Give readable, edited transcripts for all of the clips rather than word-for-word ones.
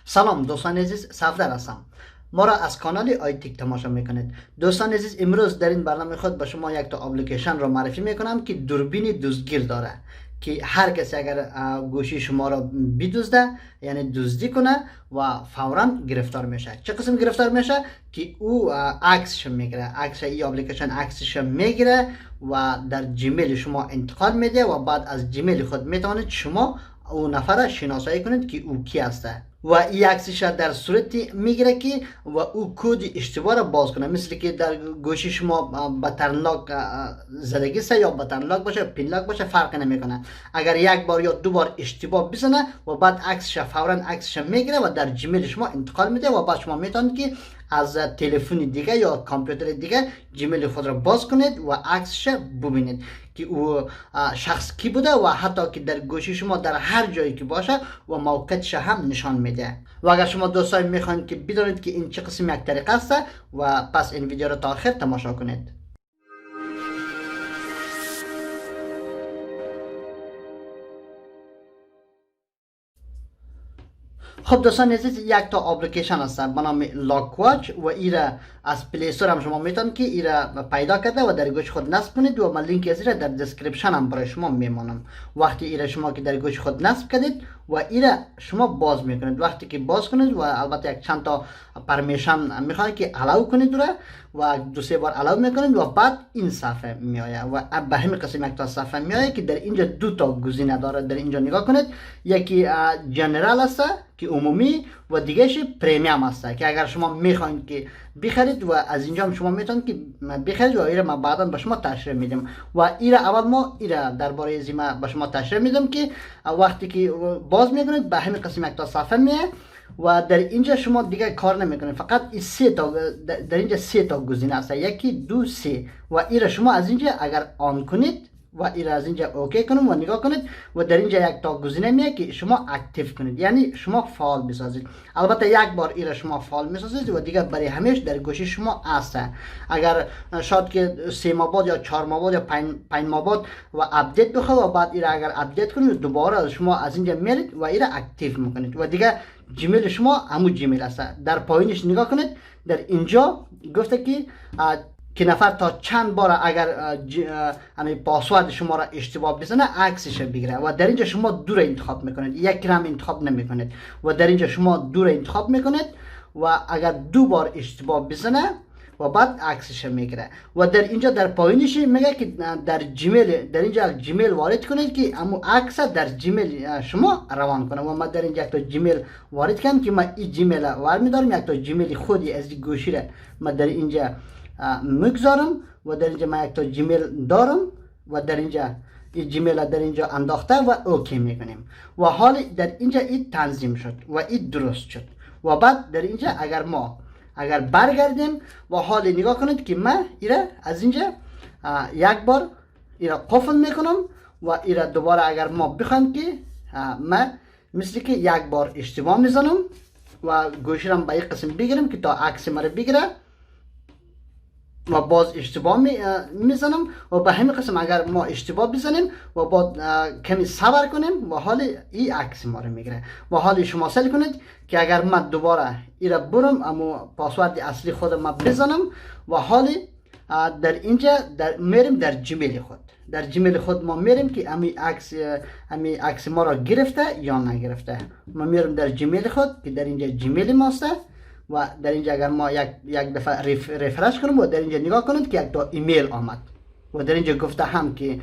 سلام دوستان عزیز، صفدر هستم. ما را از کانال آیتیک تماشا میکنید. دوستان عزیز، امروز در این برنامه خود به شما یک تا اپلیکیشن را معرفی میکنم که دوربین دزدگیر داره، که هر کسی اگر گوشی شما را بدزده یعنی دزدی کنه و فورا گرفتار میشه. چه قسم گرفتار میشه؟ که او عکسش میگیره، عکس این اپلیکیشن عکسش میگیره و در جیمیل شما انتقال میده و بعد از جیمیل خود میتونید شما اون نفر را شناسایی کنید که او کی هسته و این عکسش در صورتی میگیره که و او کد اشتباه را باز کنه، مثل که در گوشی شما بتن لاک زدگی است یا بتن لاک باشه پین لاک باشه فرق نمیکنه. اگر یک بار یا دو بار اشتباه بزنه و بعد عکسش فورا عکسش میگیره و در جیمیل شما انتقال میده و بعد شما میتونید که از تلفن دیگه یا کامپیوتر دیگه جیمیل خود را باز کنید و عکسش ببینید که او شخص کی بوده و حتی که در گوشی شما در هر جایی که باشه و موقعش هم نشان میده. و اگر شما دوستای میخواین که بدونید که این چه قسم یک طریقه است و پس این ویدیو را تا آخر تماشا کنید. خب دوستان عزیز، یک تا اپلیکیشن هست به نام لاک واچ و ایره از پلی استور هم شما میتونید که ایره پیدا کرده و در گوش خود نصب کنید و من لینک از ایره در دسکریپشن هم برای شما میمونم. وقتی ایره شما که در گوش خود نصب کردید و ایره شما باز میکنید، وقتی که باز کنید و البته یک چند تا پرمیشن میخواد که الاو کنید و دو سه بار الاو میکنید و بعد این صفحه میآید و به همین قسم یک تا صفحه میآید که در اینجا دو تا گزینه داره. در اینجا نگاه کنید، یکی جنرال است که عمومی و دیگهش پریمیوم است که اگر شما میخواین که بخرید و از اینجا هم شما میتونید که بخرید و ایره ما بعدا به شما تشریح میدم و ایره اول ما ایره درباره زیما به شما تشریح میدم که وقتی که باز میکنید به همین قسم یک تا صفحه میاد و در اینجا شما دیگه کار نمیکنید، فقط این سه تا در اینجا سه تا گزینه است، یکی دو سه و ایره شما از اینجا اگر آن کنید و ایره از اینجا اوکی کنیم و نگاه کنید و در اینجا یک تا گزینه میاد که شما اکتیو کنید یعنی شما فعال بسازید. البته یک بار ایره شما فعال میسازید و دیگه برای همیشه در گوشی شما است. اگر شاید که 3 ماه بعد یا 4 ماه بعد یا 5 ماه بعد و اپدیت بخواد و بعد ایره اگر اپدیت کنید دوباره شما از اینجا میرید و ایره اکتیو میکنید و دیگه جیمیل شما همون جیمیل است. در پایینش نگاه کنید، در اینجا گفته که نفر تا چند بار اگر همین پاسورد شما را اشتباه بزنه عکسش بگیره و در اینجا شما دو را انتخاب میکنید، یک را هم انتخاب نمیکنید و در اینجا شما دو را انتخاب میکنید و اگر دو بار اشتباه بزنه و بعد عکسش میگیره و در اینجا در پایینش میگه که در جیمیل در اینجا جیمیل وارد کنید که امو عکس در جیمیل شما روان کنه و ما در اینجا یک تا جیمیل وارد کنم که ما این جیمیل وارد میدارم، یک تا جیمیل خودی از گوشی را ما در اینجا میگذارم و در اینجا ما یک تا جیمیل دارم و در اینجا این جیمیل در اینجا انداخته و اوکی میکنیم و حال در اینجا این تنظیم شد و این درست شد و بعد در اینجا اگر برگردیم و حال نگاه کنید که من ایره از اینجا یک بار ایره قفل میکنم و ایره دوباره اگر ما بخوایم که من مثل که یک بار اشتباه میزنم و گوشی را به این قسم بگیرم که تا عکس مرا بگیره و باز اشتباه میزنم و به همین قسم اگر ما اشتباه بزنیم و بعد کمی صبر کنیم و حال این عکس ما رو میگیره و حال شما سل کنید که اگر من دوباره ایره برم اما پاسورد اصلی خودم ما بزنم و حال در اینجا میریم در جیمیل خود ما میریم که امی عکس ما را گرفته یا نگرفته. ما میریم در جیمیل خود که در اینجا جیمیل ماست و در اینجا اگر ما یک دفعه ریفرش کنیم و در اینجا نگاه کنید که یک تا ایمیل آمد و در اینجا گفته هم که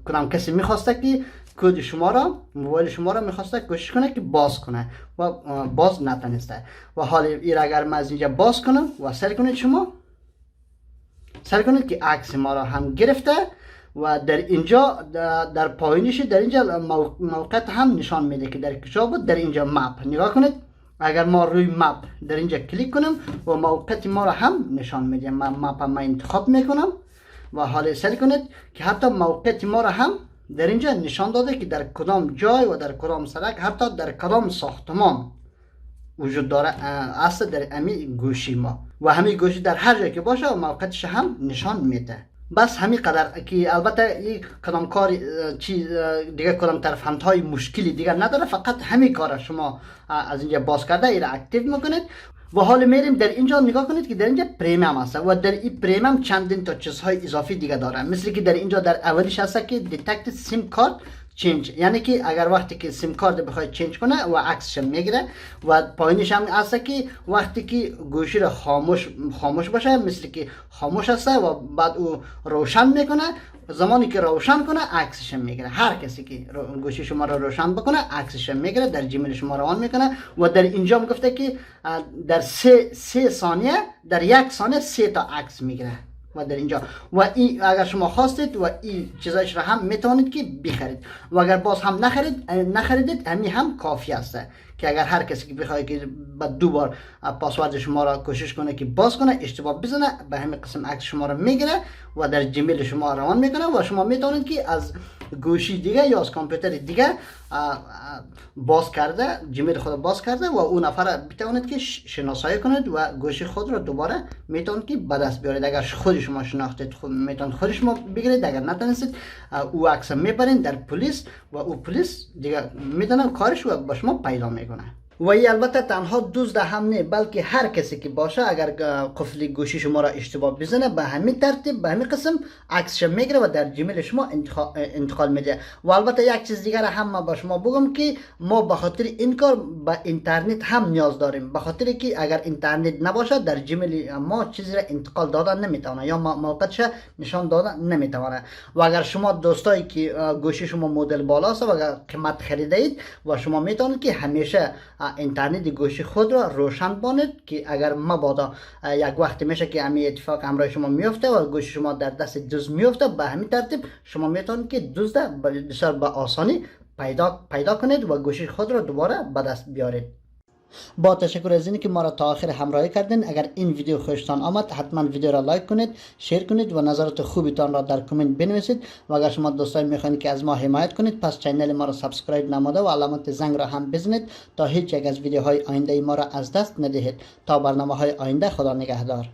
کدام کسی میخواسته که کد شما را موبایل شما را میخواسته کوشش کنه که باز کنه و باز نتونسته و حال این اگر من از اینجا باز کنم و سر کنید که عکس ما را هم گرفته و در اینجا در پایینش در اینجا موقعیت هم نشان میده که در کجا بود. در اینجا مپ نگاه کنید، اگر ما روی مپ در اینجا کلیک کنم و موقعیت ما را هم نشان میده. من مپ ما انتخاب میکنم و حالا سر کنید که حتی موقعیت ما را هم در اینجا نشان داده که در کدام جای و در کدام سرک حتی در کدام ساختمان وجود داره است در امی گوشی ما و همین گوشی در هر جایی که باشه و موقعیتش هم نشان میده. بس همین قدر که البته یک کدام کار چیز دیگه کدام طرف همتای مشکلی دیگه نداره، فقط همین کار شما از اینجا باز کرده ایره اکتیو میکنید. و حال میریم در اینجا نگاه کنید که در اینجا پریمیوم هست و در این پریمیوم چندین تا چیزهای اضافی دیگه داره، مثل که در اینجا در اولیش هست که دیتکت سیم کارت چینج، یعنی که اگر وقتی که سیم کارت بخواد چینج کنه و عکسش میگیره. و پایینش هم هست که وقتی که گوشی رو خاموش باشه، مثل که خاموش هست و بعد او روشن میکنه، زمانی که روشن کنه عکسش میگیره. هر کسی که گوشی شما رو روشن بکنه عکسش میگیره، در جیمیل شما روان میکنه. و در اینجا میگفته که در 3 ثانیه، در 1 ثانیه 3 تا عکس میگیره. و در اینجا و این اگر شما خواستید و این چیزایش را هم میتونید که بخرید، و اگر باز هم نخریدید همین هم کافی است که اگر هر کسی که بخواد که با 2 بار پاسورد شما را کوشش کنه که باز کنه، اشتباه بزنه، به همین قسم عکس شما را میگیره و در جیمیل شما روان میکنه و شما میتونید که از گوشی دیگه یا از کامپیوتر دیگه باز کرده، جیمیل خود باز کرده و اون نفر بتوانید که شناسایی کنید و گوشی خود رو دوباره میتونید که به دست بیارید. اگر خود شما شناختید میتونید خود شما بگیرید، اگر نتونستید او عکس میبرین در پلیس و او پلیس دیگه میدونه کارش و با شما پیدا میکنه. و این البته تنها دزد هم نه، بلکه هر کسی که باشه اگر قفل گوشی شما را اشتباه بزنه به همین ترتیب به همین قسم عکسش میگیره و در جیمیل شما انتقال میده. و البته یک چیز دیگر هم ما با شما بگم که ما به خاطر این کار به اینترنت هم نیاز داریم، به خاطر که اگر اینترنت نباشه در جیمیل ما چیزی را انتقال دادن نمیتونه یا موقعش نشان دادن نمیتونه. و اگر شما دوستایی که گوشی شما مدل بالاست و اگر قیمت خریدید و شما میتونید که همیشه اینترنت گوشی خود را روشن بانید که اگر مبادا یک وقت میشه که همین اتفاق همراه شما میفته و گوشی شما در دست دزد میفته، به همین ترتیب شما میتونید که دزد بسیار به آسانی پیدا کنید و گوشی خود را دوباره به دست بیارید. با تشکر از اینکه که ما را تا آخر همراهی کردین. اگر این ویدیو خوشتان آمد حتما ویدیو را لایک کنید، شیر کنید و نظرات خوبتان را در کامنت بنویسید. و اگر شما دوستای میخواین که از ما حمایت کنید پس چینل ما را سبسکرایب نموده و علامت زنگ را هم بزنید تا هیچ یک از ویدیوهای آینده ما را از دست ندهید. تا برنامه های آینده، خدا نگهدار.